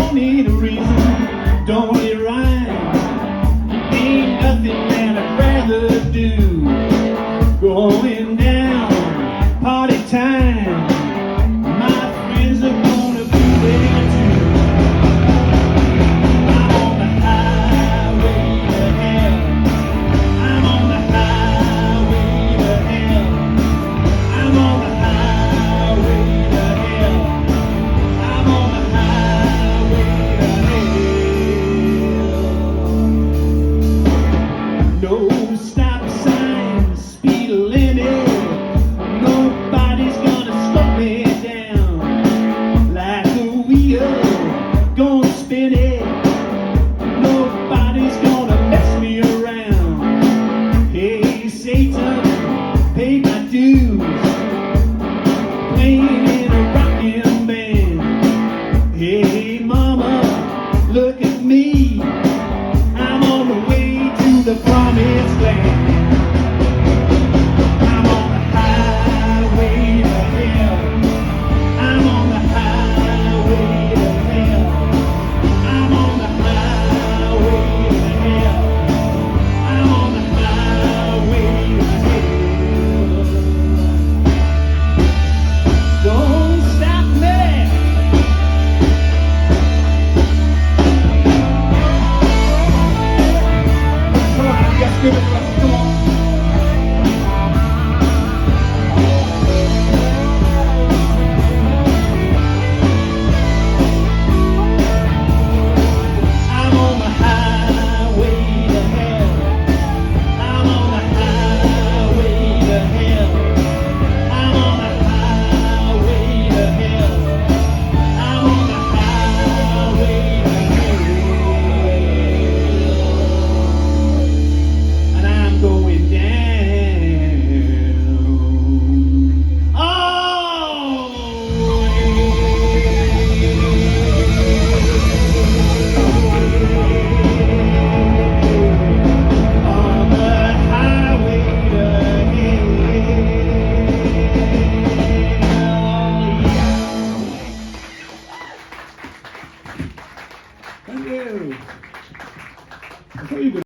don't need a reason, don't need a rhyme. Ain't nothing that I'd rather do. Going down, party time. My friends are gonna be there too. I'm on the highway to hell. I'm on the highway to hell. I'm on the highway to hell. I'm on the highway to hell. No stop signs, speed limit. Nobody's gonna slow me down. Like a wheel, gonna spin it. Nobody's gonna mess me around. Hey Satan, pay my dues. Playing in a rockin' band. Hey mama, look at me. I'm on the way to the promised land. I'm on the highway to hell. I'm on the highway to hell. I'm on the highway to hell. I'm on the highway to hell. Don't stop me. Come on, you guys give it to us. Come on. I'm on the highway to hell. I'm on the highway to hell. I'm on the highway to hell. I'm on the highway to hell. And I'm going down. On the highway to hell. Thank you. I thought you were